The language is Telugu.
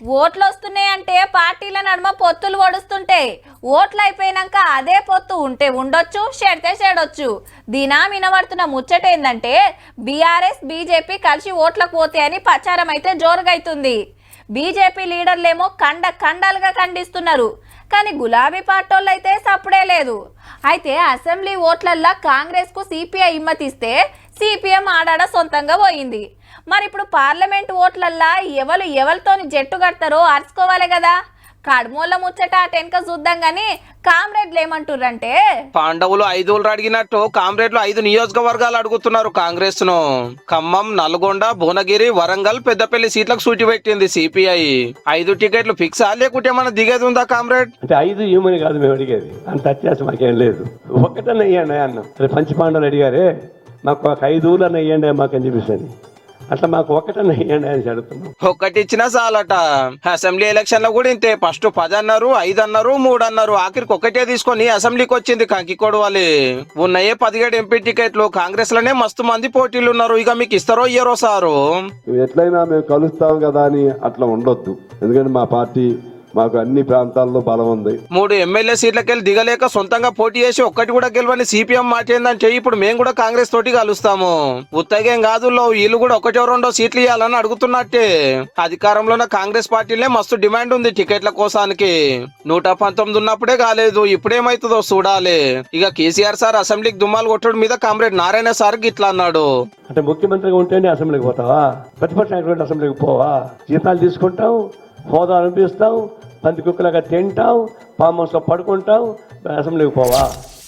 ఓట్లు వస్తున్నాయంటే పార్టీల నడుమ పొత్తులు ఒడుస్తుంటే ఓట్లు అయిపోయినాక అదే పొత్తు ఉంటే ఉండొచ్చు, చెడితే చెడొచ్చు. దినా వినబడుతున్న ముచ్చట ఏందంటే బీఆర్ఎస్ బీజేపీ కలిసి ఓట్లకు పోతే అని ప్రచారం అయితే జోరుగైతుంది. బీజేపీ లీడర్లేమో ఖండాలుగా ఖండిస్తున్నారు. కానీ గులాబీ పార్టీలు అయితే సప్పుడే లేదు. అయితే అసెంబ్లీ ఓట్లల్లో కాంగ్రెస్ కు సిపిఐ ఇమ్మతిస్తే సిపిఎం ఆడాడ సొంతంగా పోయింది. మరి ఇప్పుడు పార్లమెంట్ ఓట్లల్లా ఎవరితోని జట్టు కడతారో అరుచుకోవాలి కదా. కడమోళ్ళ ముచ్చట టెన్క చూద్దాం గాని కామ్రేడ్లు ఏమంటుర్రంటే, పాండవులు 5 అడిగినట్టు కామ్రేడ్లు 5 నియోజకవర్గాలు అడుగుతున్నారు కాంగ్రెస్ ను. ఖమ్మం, నల్గొండ, భువనగిరి, వరంగల్, పెద్దపల్లి సీట్లకు సూటి పెట్టింది సిపిఐ. 5 టికెట్లు ఫిక్స్ లేకుంటే మన దిగేది ఉందా కామ్రేడ్? అంటే 5 ఇవ్వమని కాదు మేము అడిగేది, అంత అత్యాసం మాకేం లేదు. ఒక్కటన్నా ఇవ్వండి అన్న. పంచపాండవులు అడిగారే, మాకు ఒక 5 ఊళ్ళన్నా ఇవ్వండి మాకని చెప్పేసి, అట్లా మాకు ఒక్కటన్నా ఇవ్వండి అని అడుగుతున్నాం. ఒక్కటి ఇచ్చినా చాలట. అసెంబ్లీ ఎలక్షన్ లో కూడా ఇంతే. ఫస్ట్ 10 అన్నారు, 5 అన్నారు, 3 అన్నారు. ఆఖరికి ఒక్కటే తీసుకొని అసెంబ్లీకి వచ్చింది కంకికోడు వాళ్ళే. ఉన్నాయే 17 ఎంపీ టికెట్లు. కాంగ్రెస్ లోనే మస్తు మంది పోటీలు ఉన్నారు. ఇక మీకు ఇస్తారో ఇయ్యరో సారు. ఎట్లయినా మేము కలుస్తాం కదా అని అట్లా ఉండొద్దు. ఎందుకంటే మా పార్టీ మాకు అన్ని ప్రాంతాల్లో బలం ఉంది. 3 ఎమ్మెల్యే సీట్లకెళ్ళి దిగలేక సొంతంగా పోటీ చేసి ఒక్కటి కూడా గెలవని సిపిఎం మాట ఏందంటే ఇప్పుడు మేము కూడా కాంగ్రెస్ తోటి కలుస్తాము. ఉత్తగేం కాదు, వీళ్ళు కూడా 1-2 సీట్లు ఇవ్వాలని అడుగుతున్నట్టే. అధికారంలో ఉన్న కాంగ్రెస్ పార్టీలే మస్తు డిమాండ్ ఉంది టికెట్ల కోసానికి. 119 ఉన్నప్పుడే కాలేదు, ఇప్పుడేమైతుందో చూడాలి. ఇక కేసీఆర్ సార్ అసెంబ్లీకి దుమ్మాలు కొట్టడం మీద కామ్రేడ్ నారాయణ సార్ ఇట్లా అన్నాడు. అంటే ముఖ్యమంత్రిగా ఉంటేనే అసెంబ్లీకి పోతావా? ప్రతిపక్ష నాయకుడు అసెంబ్లీకి పోవా? జీతాలు తీసుకుంటాం, హోదా అనిపిస్తాం, పంది కుక్కలాగా తింటాం, ఫామ్ హౌస్లో పడుకుంటాం, అసెంబ్లీకి పోవా?